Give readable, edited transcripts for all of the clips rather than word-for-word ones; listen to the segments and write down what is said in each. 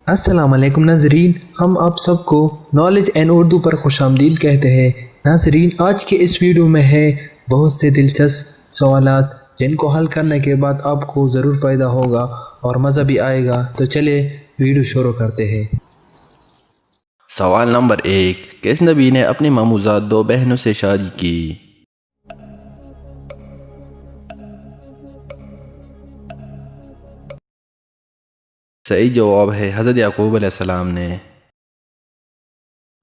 السلام علیکم ناظرین، ہم آپ سب کو نالج اینڈ اردو پر خوش آمدید کہتے ہیں۔ ناظرین، آج کے اس ویڈیو میں ہے بہت سے دلچسپ سوالات جن کو حل کرنے کے بعد آپ کو ضرور فائدہ ہوگا اور مزہ بھی آئے گا۔ تو چلے ویڈیو شروع کرتے ہیں۔ سوال نمبر 1، کس نبی نے اپنی ماموزاد 2 بہنوں سے شادی کی؟ صحیح جواب ہے حضرت یعقوب علیہ السلام نے۔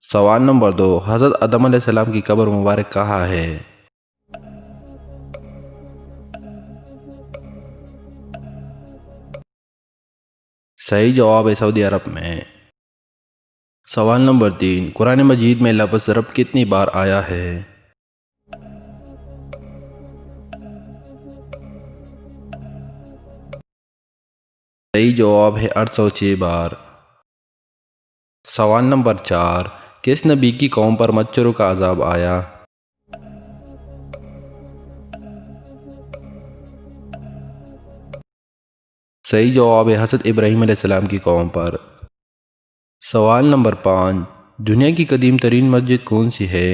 سوال نمبر 2، حضرت آدم علیہ السلام کی قبر مبارک کہاں ہے؟ صحیح جواب ہے سعودی عرب میں۔ سوال نمبر 3، قرآن مجید میں لفظ رب کتنی بار آیا ہے؟ صحیح جواب ہے 806 بار۔ سوال نمبر 4، کس نبی کی قوم پر مچھروں کا عذاب آیا؟ صحیح جواب ہے حضرت ابراہیم علیہ السلام کی قوم پر۔ سوال نمبر 5، دنیا کی قدیم ترین مسجد کون سی ہے؟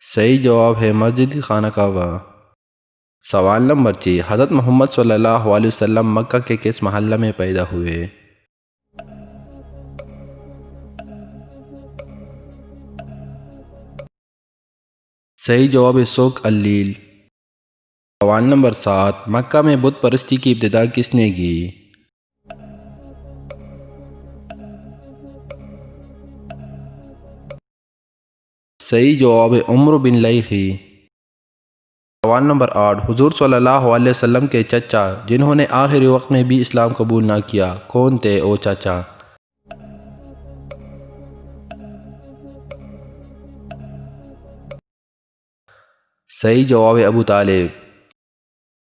صحیح جواب ہے مسجد خانہ کعبہ۔ سوال نمبر 6، حضرت محمد صلی اللہ علیہ وسلم مکہ کے کس محلہ میں پیدا ہوئے؟ صحیح جواب ہے سوق اللیل۔ سوال نمبر 7، مکہ میں بت پرستی کی ابتدا کس نے کی؟ صحیح جواب ہے عمرو بن لیثی۔ سوال نمبر 8، حضور صلی اللہ علیہ وسلم کے چچا جنہوں نے آخری وقت میں بھی اسلام قبول نہ کیا، کون تھے او چچا؟ صحیح جواب ہے ابو طالب۔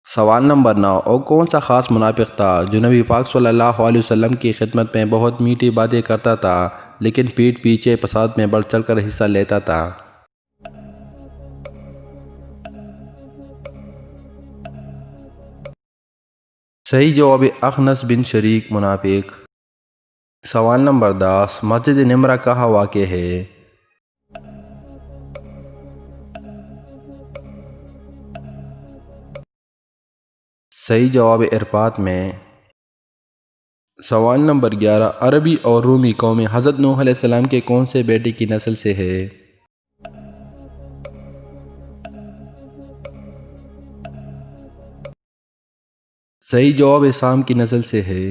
سوال نمبر 9، او کون سا خاص منافق تھا جو نبی پاک صلی اللہ علیہ وسلم کی خدمت میں بہت میٹھی باتیں کرتا تھا لیکن پیٹھ پیچھے فساد میں بڑھ چڑھ کر حصہ لیتا تھا؟ صحیح جواب اخنس بن شریک منافق۔ سوال نمبر 10، مسجد نمرہ کہاں واقع ہے؟ صحیح جواب عرفات میں۔ سوال نمبر 11، عربی اور رومی قومیں حضرت نوح علیہ السلام کے کون سے بیٹے کی نسل سے ہے؟ صحیح جواب سام کی نسل سے ہے۔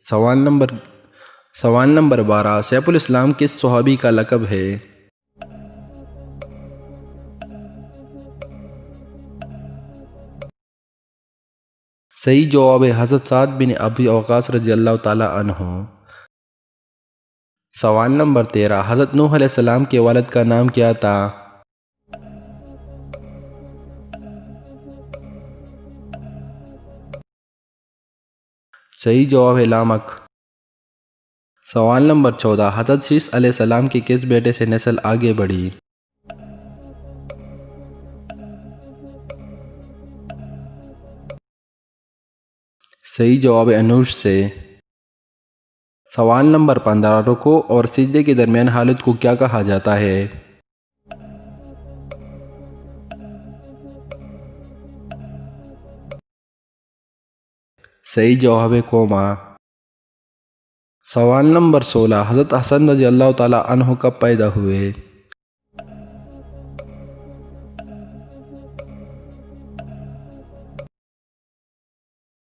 سوال نمبر 12، سیف الاسلام کس صحابی کا لقب ہے؟ صحیح جواب حضرت سعد بن ابی وقاص رضی اللہ تعالی عنہ۔ سوال نمبر 13، حضرت نوح علیہ السلام کے والد کا نام کیا تھا؟ صحیح جواب ہے لامک۔ سوال نمبر 14، حضرت شیث علیہ السلام کے کس بیٹے سے نسل آگے بڑھی؟ صحیح جواب انوش سے۔ سوال نمبر 15، رکوع اور سجدے کے درمیان حالت کو کیا کہا جاتا ہے؟ صحیح جواب کوما۔ سوال نمبر 16، حضرت حسن رضی اللہ تعالی عنہ کب پیدا ہوئے؟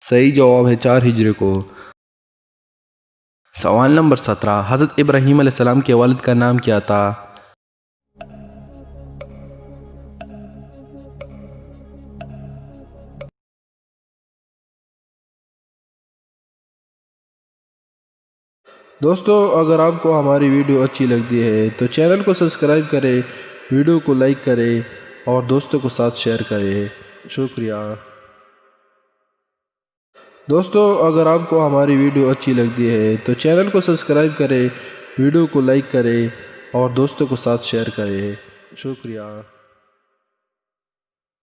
صحیح جواب ہے 4 ہجری کو۔ سوال نمبر 17، حضرت ابراہیم علیہ السلام کے والد کا نام کیا تھا؟ دوستو، اگر آپ کو ہماری ویڈیو اچھی لگتی ہے تو چینل کو سبسکرائب کریں، ویڈیو کو لائک کریں اور دوستوں کو ساتھ شیئر کریں۔ شکریہ۔ دوستو، اگر آپ کو ہماری ویڈیو اچھی لگتی ہے تو چینل کو سبسکرائب کریں، ویڈیو کو لائک کریں اور دوستوں کو ساتھ شیئر کریں۔ شکریہ۔